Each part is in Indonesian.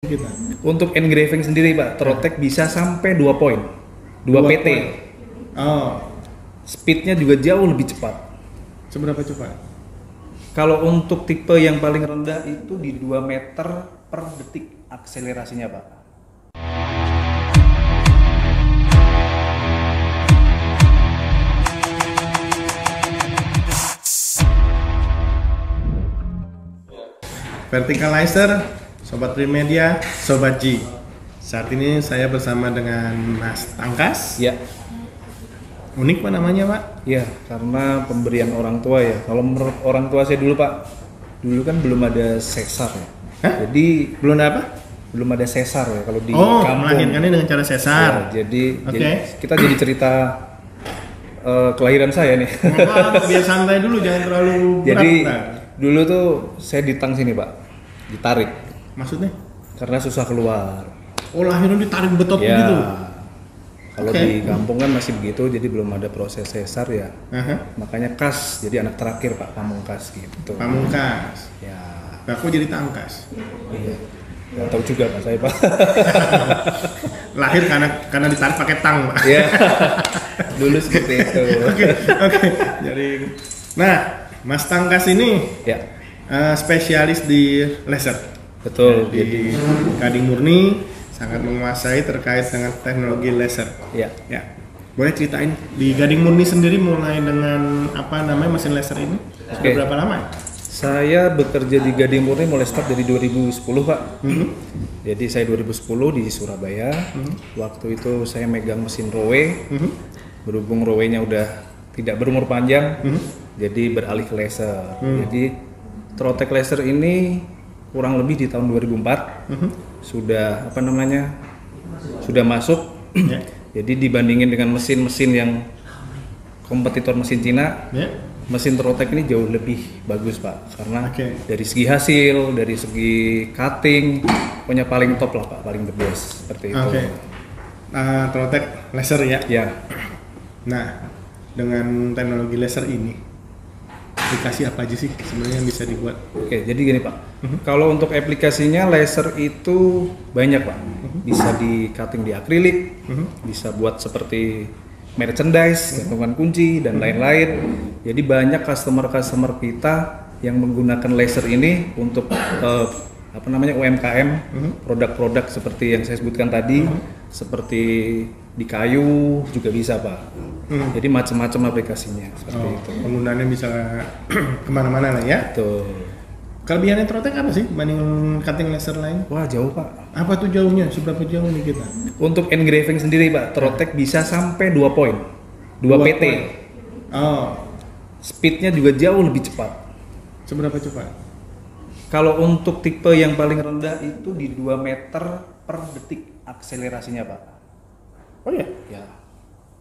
Kita. Untuk engraving sendiri Pak, Trotec bisa sampai 2 poin, 2 PT. Oh, Speednya juga jauh lebih cepat. seberapa cepat? Kalau untuk tipe yang paling rendah itu di 2 meter per detik akselerasinya Pak. Verticalizer, Sobat Trimedia, Sobat G. Saat ini saya bersama dengan Mas Tangkas. Ya, Unik Pak namanya Pak? ya karena pemberian orang tua ya. Kalau menurut orang tua saya dulu Pak, dulu kan belum ada sesar ya. Hah? Jadi Belum ada apa? belum ada sesar ya kalau di Oh, kampung. melahirkannya dengan cara sesar. Ya, jadi Oke. kita jadi cerita kelahiran saya nih. Biar santai dulu, jangan terlalu berat. Jadi Ntar. dulu tuh saya di tang sini Pak, ditarik Maksudnya? karena susah keluar. Oh, lahirnya ditarik betot Ya, gitu. kalau Oke. di kampung kan masih begitu, jadi belum ada proses sesar ya. Aha. Makanya kas, jadi anak terakhir Pak, pamungkas gitu. Pamungkas. Ya, Nah, aku jadi Tangkas. iya. Gak tahu juga Pak saya Pak. Lahir karena ditarik pakai tang Pak. Ya, dulu seperti itu. Oke. Jadi, nah, Mas Tangkas ini Ya, spesialis di laser. betul. Di Gading Murni sangat menguasai terkait dengan teknologi laser. Ya, Ya, boleh ceritain di Gading Murni sendiri mulai dengan apa namanya mesin laser ini? Sudah Oke. berapa lama? saya bekerja di Gading Murni mulai start dari 2010 Pak. Mhm. Jadi saya 2010 di Surabaya. Waktu itu saya megang mesin rowe. Mhm. Berhubung rowe-nya udah tidak berumur panjang, jadi beralih ke laser. Jadi Trotec laser ini kurang lebih di tahun 2004 sudah apa namanya sudah masuk. Ya. Jadi dibandingin dengan mesin-mesin yang kompetitor mesin Cina, Ya. mesin Trotec ini jauh lebih bagus Pak, karena Oke. dari segi hasil, dari segi cutting, pokoknya paling top lah Pak, paling the best seperti itu. Oke. Trotec laser ya. Ya, Nah, dengan teknologi laser ini aplikasi apa aja sih sebenarnya yang bisa dibuat? oke, jadi gini Pak, kalau untuk aplikasinya laser itu banyak Pak, bisa di cutting di akrilik, bisa buat seperti merchandise, gantungan kunci dan lain-lain. Jadi banyak customer kita yang menggunakan laser ini untuk apa namanya UMKM, produk-produk seperti yang saya sebutkan tadi, seperti di kayu juga bisa Pak. Jadi macam-macam aplikasinya seperti itu. Penggunaannya bisa kemana-mana lah ya. Betul. Kelebihannya Trotec apa sih dibanding cutting laser lain? Wah jauh Pak. Apa tuh jauhnya? Seberapa jauh nih kita? Untuk engraving sendiri Pak, Trotec bisa sampai 2 poin, 2 PT. poin. Oh, Speednya juga jauh lebih cepat. seberapa cepat? Kalau untuk tipe yang paling rendah itu di 2 meter per detik akselerasinya Pak. Oh ya? Ya,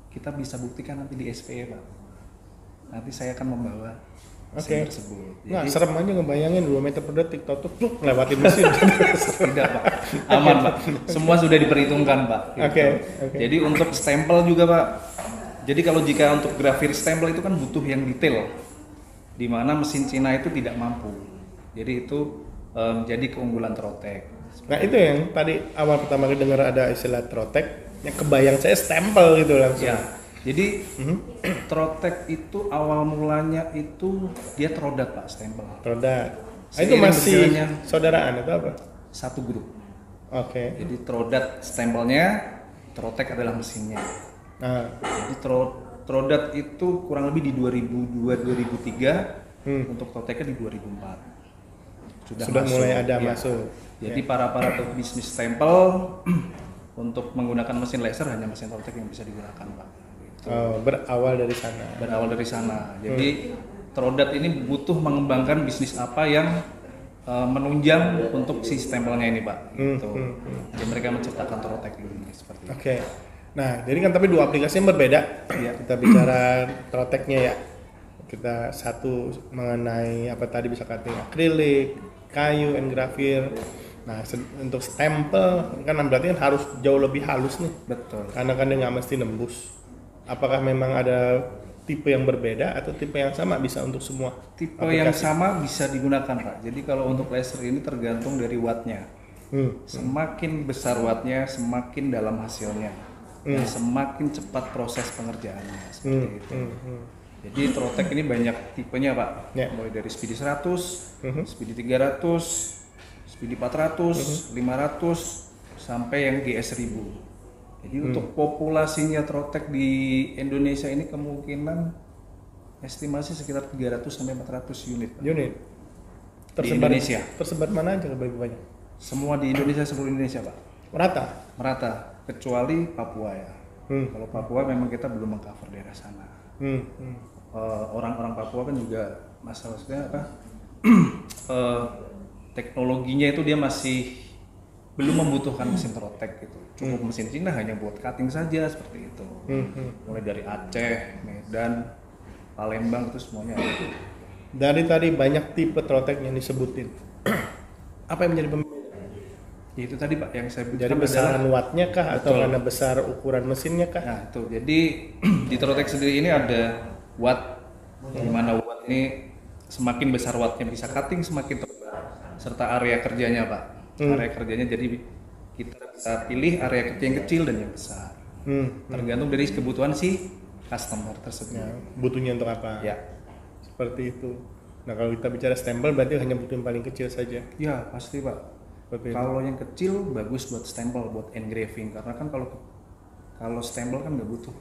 kita bisa buktikan nanti di SPE Pak. Nanti saya akan membawa mesin Oke. tersebut. Nah, Jadi serem aja ngebayangin 2 meter per detik, tutup lewatin mesin. tidak Pak, aman Pak. Semua sudah diperhitungkan Pak. Gitu. Oke, oke. Jadi untuk stempel juga Pak. Jadi kalau jika untuk grafir stempel itu kan butuh yang detail, di mana mesin Cina itu tidak mampu. Jadi itu menjadi keunggulan Trotec. Nah, itu yang tadi awal pertama kali dengar ada istilah Trotec, yang kebayang saya stempel gitu langsung. Ya, jadi Trotec itu awal mulanya itu dia Trodat Pak, stempel. Roda. Nah, itu Seiring masih berjalannya saudaraan atau apa? satu grup. Oke. Jadi Trodat stempelnya, Trotec adalah mesinnya. Nah, Jadi Trodat itu kurang lebih di 2002-2003, untuk Trotecnya di 2004. sudah masuk, mulai ada ya. masuk. Jadi para bisnis stempel untuk menggunakan mesin laser hanya mesin Trotec yang bisa digunakan Pak. Gitu. Oh, berawal dari sana. Berawal dari sana. Jadi Trodat ini butuh mengembangkan bisnis apa yang menunjang untuk si stempelnya ini Pak. Gitu. Jadi mereka menciptakan Trotec ini seperti itu. Oke. Nah, jadi kan tapi dua aplikasi yang berbeda. Iya. Kita bicara Trotecnya ya. Kita satu mengenai apa tadi bisa cutting akrilik, kayu, engravir. Nah, untuk stempel kan berarti kan harus jauh lebih halus nih. Betul. Karena kan dia nggak mesti nembus. Apakah memang ada tipe yang berbeda atau tipe yang sama bisa untuk semua? Tipe yang sama bisa digunakan Pak. Jadi kalau untuk laser ini tergantung dari wattnya. Semakin besar wattnya, semakin dalam hasilnya, dan semakin cepat proses pengerjaannya seperti itu. Jadi Trotec ini banyak tipenya Pak, mulai dari Speedy 100, Speedy 300, Speedy 400, 500, sampai yang GS 1000. Jadi untuk populasinya Trotec di Indonesia ini kemungkinan estimasi sekitar 300 sampai 400 unit. Pak. Unit Di Indonesia. Tersebar mana aja lebih banyak? Semua di Indonesia, seluruh Indonesia Pak. Merata, kecuali Papua ya. Kalau Papua memang kita belum mengcover daerah sana. Orang-orang Papua kan juga masalahnya apa? Teknologinya itu dia masih belum membutuhkan mesin Trotec gitu. Cukup mesin Cina hanya buat cutting saja seperti itu. Mulai dari Aceh, Medan, Palembang itu semuanya ada. Dari tadi banyak tipe Trotec yang disebutin. Apa yang menjadi pembeda? Ya, itu tadi Pak yang saya bilang. Jadi besaran wattnya kah atau karena besar ukuran mesinnya kah? Nah itu, jadi di Trotec sendiri ini ada watt, di mana watt ini semakin besar wattnya bisa cutting semakin terbaik, serta area kerjanya Pak. Area kerjanya jadi kita bisa pilih area kerja yang kecil dan yang besar. Tergantung dari kebutuhan si customer tersebut. Ya, butuhnya untuk apa? Ya. Seperti itu. Nah kalau kita bicara stempel berarti hanya butuh yang paling kecil saja. Ya pasti Pak. Kalau yang kecil bagus buat stempel, buat engraving, karena kan kalau stempel kan nggak butuh.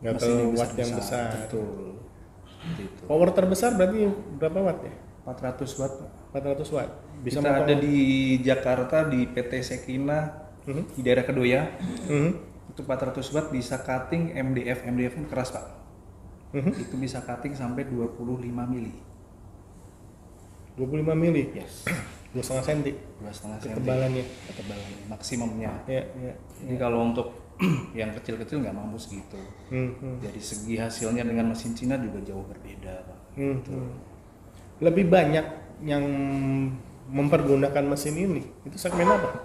Nggak terlalu watt yang besar. Betul. Gitu. Power terbesar berarti berapa watt ya? 400 watt Pak. 400 watt. Bisa kita ada di Jakarta di PT Sekina di daerah Kedoya. Itu 400 watt bisa cutting MDF kan keras Pak. Itu bisa cutting sampai 25 mili. 25 mili? Yes. 2,5 cm. 2,5 cm. Ketebalannya Maksimumnya. Ya. Jadi kalau untuk yang kecil-kecil nggak mampu segitu. Dari segi hasilnya dengan mesin Cina juga jauh berbeda Pak. Lebih banyak yang mempergunakan mesin ini itu segmen apa?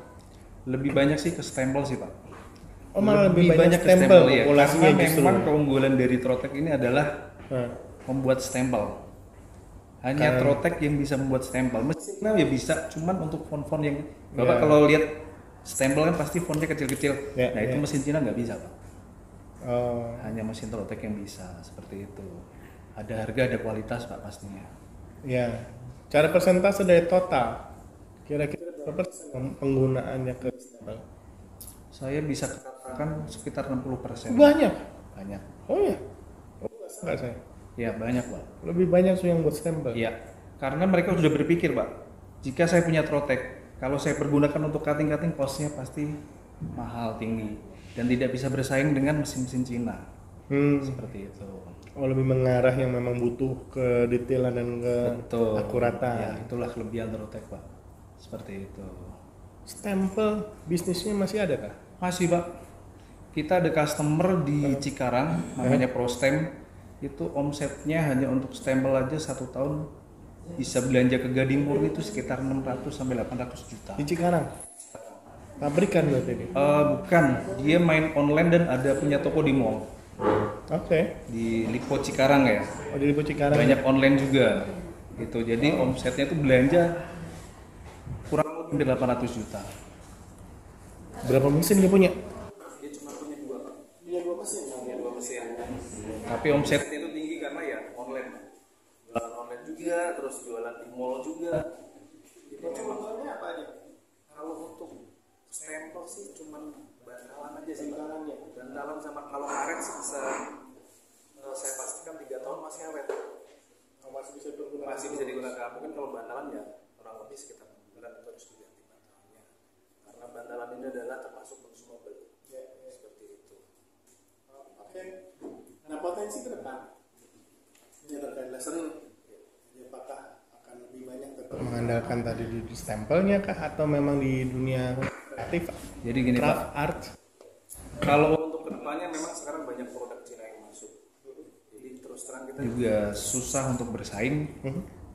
Lebih banyak sih ke stempel sih Pak. Oh malah lebih banyak stempel ya. populasinya Karena justru. memang keunggulan dari Trotec ini adalah membuat stempel. Hanya Trotec yang bisa membuat stempel. Mesinnya ya bisa, cuman untuk font-font yang Bapak kalau lihat stempel kan pasti fontnya kecil-kecil. Itu mesin Cina nggak bisa Pak. Hanya mesin Trotec yang bisa seperti itu. Ada harga, ada kualitas Pak pastinya. Ya. Cara persentase dari total kira-kira berapa penggunaannya ke stempel? Saya bisa katakan sekitar 60%. Banyak. Oh ya. Enggak saya. Ya banyak Pak. Lebih banyak yang buat stempel. Iya. Karena mereka sudah berpikir Pak. Jika saya punya Trotec, kalau saya pergunakan untuk cutting costnya pasti mahal tinggi dan tidak bisa bersaing dengan mesin-mesin Cina. Seperti itu. Oh lebih mengarah yang memang butuh kedetailan dan keakuratan. Ya, itulah kelebihan Trotec Pak. Seperti itu. Stempel bisnisnya masih ada kah? Masih Pak. Kita ada customer di Cikarang namanya ProStem. Itu omsetnya hanya untuk stempel aja 1 tahun bisa belanja ke Gading Murni itu sekitar 600 sampai 800 juta. Di Cikarang. Pabrikan berarti ini? Bukan, dia main online dan ada punya toko di mall. Oke. Di Lipo Cikarang ya. Oh di Lipo Cikarang. Banyak online juga. Gitu. Jadi omsetnya itu belanja kurang lebih 800 juta. Berapa mesin dia punya? Dia cuma punya 2 Pak. Dia 2 mesin. Punya 2 mesin. Tapi omsetnya itu tinggi karena ya online. Jualan online juga, terus jualan di mall juga. Itu Jualannya apa aja? kalau untuk stempel sih cuman bantalan aja sih Pak. Bantalan sama kalau karet sih bisa saya pastikan 3 tahun masih awet. Masih bisa digunakan. Mungkin kalau bantalan ya kurang lebih sekitar 6 bulan itu harus diganti bantalannya. Karena bantalan ini adalah termasuk consumable. Seperti itu. Oke. Nah potensi ke depan ini terkait lesson apakah akan lebih banyak tetap mengandalkan tadi di stempelnya kah atau memang di dunia kreatif? Jadi gini craft Pak, art. kalau untuk kedepannya memang sekarang banyak produk Cina yang masuk. Jadi terus terang kita juga susah untuk bersaing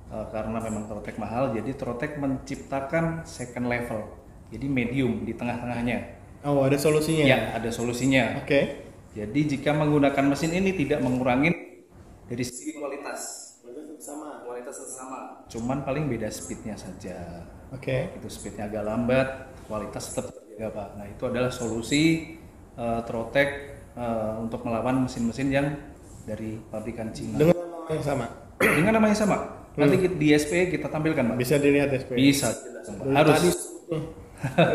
karena memang Trotec mahal. Jadi Trotec menciptakan second level, jadi medium di tengah-tengahnya. Oh ada solusinya? Ya ada solusinya. Oke. Jadi jika menggunakan mesin ini tidak mengurangi dari segi kualitas. Sama. Kualitas sama. Cuman paling beda speednya saja. Oke. Itu speednya agak lambat, kualitas tetap terjaga Pak. Nah itu adalah solusi Trotec untuk melawan mesin-mesin yang dari pabrikan Cina. Dengan nama yang sama. Dengan namanya sama. Nanti di SPE kita tampilkan Pak. Bisa dilihat SP. Bisa. Harus.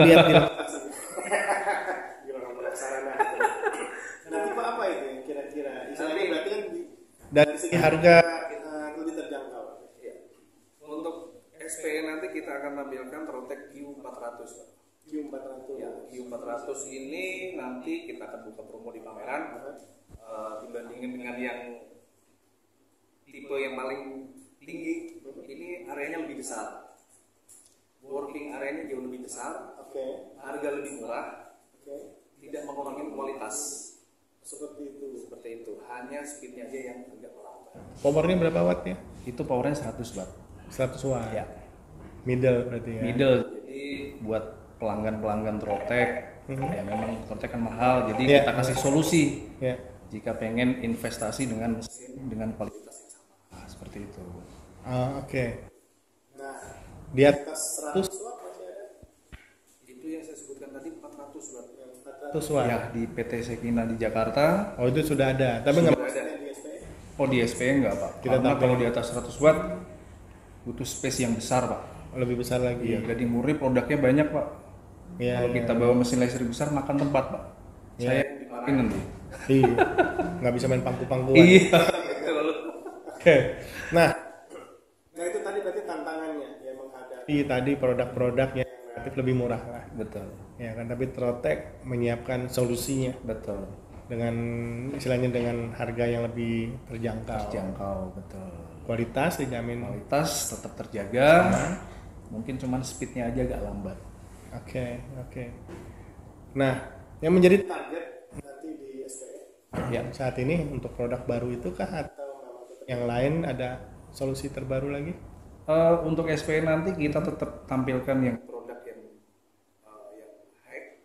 Lihat di Nanti Pak apa itu yang kira-kira? Misalnya berarti kan dari segi harga lebih terjangkau. Iya. Untuk SPE nanti kita akan tampilkan Trotec Q400 Pak. Q400. Ya, Q400 ini nanti kita akan buka promo di pameran. Dibandingin dengan yang tipe yang paling tinggi, ini areanya lebih besar. Working areanya jauh lebih besar. Oke. Harga lebih murah. Oke. Tidak mengurangi kualitas. Seperti itu. Hanya speednya aja yang agak lambat. Powernya berapa watt ya? Itu powernya 100 watt. 100 watt. Ya. Middle berarti ya. Middle. Jadi buat pelanggan Trotec, ya memang Trotec kan mahal, jadi Yeah. kita kasih solusi. Ya. Jika pengen investasi dengan mesin dengan kualitas yang sama. Nah, seperti itu. Oke. Nah, di atas 100 watt masih ada. Itu yang saya sebutkan tadi 400 watt. 100 watt. Ya, di PT Sekina di Jakarta. Oh, itu sudah ada. Tapi nggak Sudah ada. di SPE. Oh, di SPE enggak, Pak. Kita Karena tampilin. kalau di atas 100 watt butuh space yang besar, Pak. Lebih besar lagi. Iya, jadi Muri produknya banyak, Pak. Iya. Kalau kita bawa mesin laser besar makan tempat, Pak. Iya. Saya yang dimarahin nanti. Iya. Nggak bisa main pangku-pangkuan. Iya. Oke. Nah itu tadi berarti tantangannya ya menghadapi tadi produk-produk yang relatif lebih murah lah. Betul. Ya kan, tapi Trotec menyiapkan solusinya Betul. dengan istilahnya dengan harga yang lebih terjangkau. Jangkau, betul. Kualitas dijamin. Kualitas tetap terjaga. Mungkin cuman speednya aja agak lambat. Oke. Nah, yang menjadi target nanti di SPE Ya. saat ini untuk produk baru itu kah atau memang tetap yang lain ada solusi terbaru lagi? Untuk SPE nanti kita tetap tampilkan yang produk yang high,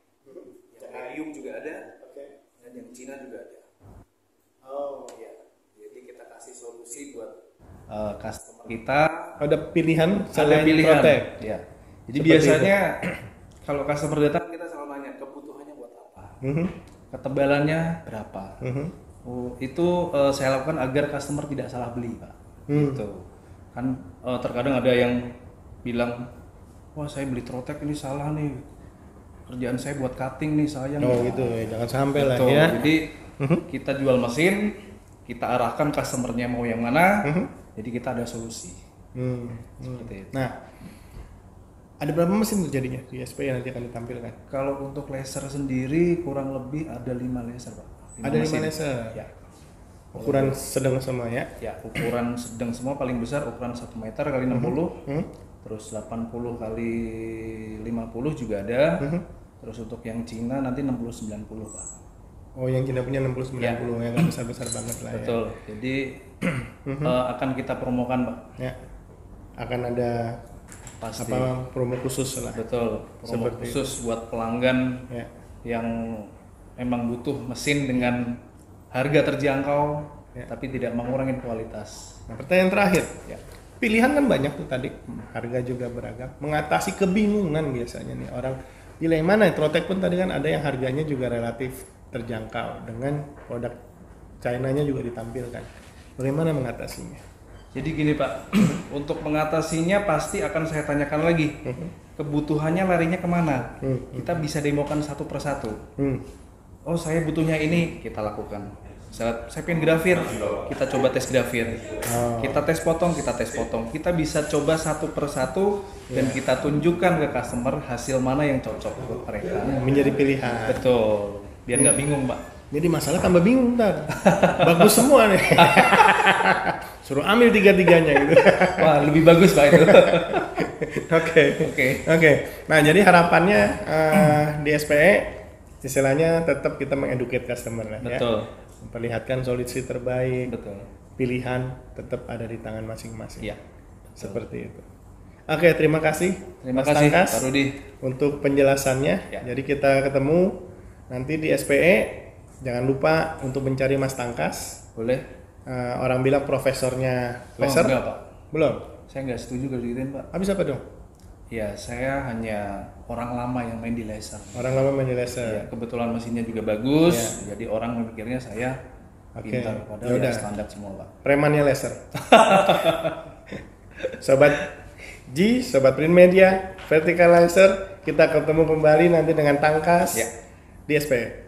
yang Arium juga ada, dan yang Cina juga ada. Oh, Ya, jadi kita kasih solusi buat customer kita. ada pilihan Ada selain pilihan. Trotec. Ya. Jadi Seperti biasanya kalau customer datang kita selalu nanya kebutuhannya buat apa, ketebalannya berapa. Oh, itu saya lakukan agar customer tidak salah beli, Pak. Gitu. Kan terkadang ada yang bilang, wah saya beli Trotec ini salah nih, kerjaan saya buat cutting nih sayang. Oh gitu ya, jangan sampai lah Betul. ya. Jadi kita jual mesin, kita arahkan customernya mau yang mana, jadi kita ada solusi. Seperti itu. Nah, ada berapa mesin tuh jadinya di SPE yang nanti akan ditampilkan? Kalau untuk laser sendiri kurang lebih ada 5 laser, Pak. Ada 5 mesin. laser. Ya. Ukuran sedang semua ya. Ya, ukuran sedang semua paling besar ukuran 1 meter kali 60. Terus 80 kali 50 juga ada. Terus untuk yang Cina nanti 60-90, Pak. Oh, yang Cina punya 60-90 ya, kan besar-besar banget lah. Betul. Jadi akan kita promokan, Pak. Ya. Akan ada Pasti. apa promo khusus lah. Betul. Promo Seperti khusus buat pelanggan Ya. yang memang butuh mesin dengan harga terjangkau, tapi tidak mengurangi kualitas. Nah, pertanyaan terakhir. Ya. Pilihan kan banyak tuh tadi, harga juga beragam. Mengatasi kebingungan biasanya nih orang pilih yang mana. Trotec pun tadi kan ada yang harganya juga relatif terjangkau dengan produk China-nya juga ditampilkan. Bagaimana mengatasinya? Jadi gini Pak, untuk mengatasinya pasti akan saya tanyakan lagi kebutuhannya larinya kemana. Kita bisa demokan satu persatu. Oh saya butuhnya ini, kita lakukan. Saya pengen grafir, kita coba tes grafir. Kita tes potong, kita bisa coba satu persatu dan kita tunjukkan ke customer hasil mana yang cocok buat mereka. Menjadi pilihan. Betul, biar nggak bingung Pak. Jadi masalah tambah bingung ntar. Bagus semua nih. Suruh ambil tiga-tiganya gitu. Wah lebih bagus Pak itu. Oke. Nah jadi harapannya di SPE istilahnya tetap kita mengeduket customer lah ya. Betul. Memperlihatkan solusi terbaik. Betul. Pilihan tetap ada di tangan masing-masing. Iya. Seperti itu. Oke, terima kasih. Terima Mas kasih Tangkas, Pak Rudi untuk penjelasannya. Ya. Jadi kita ketemu nanti di SPE. Jangan lupa untuk mencari Mas Tangkas. boleh. Orang bilang profesornya laser. Enggak Pak. Belum. Saya nggak setuju kalau digituin Pak. Habis apa dong? Ya, saya hanya orang lama yang main di laser. Orang lama main di Ya, laser. kebetulan mesinnya juga bagus, jadi orang memikirnya saya Oke. pintar, padahal Yaudah. ya standar semua Pak. Premannya laser. Sobat G, Sobat Print Media, Vertical Laser, kita ketemu kembali nanti dengan Tangkas Ya. di SP.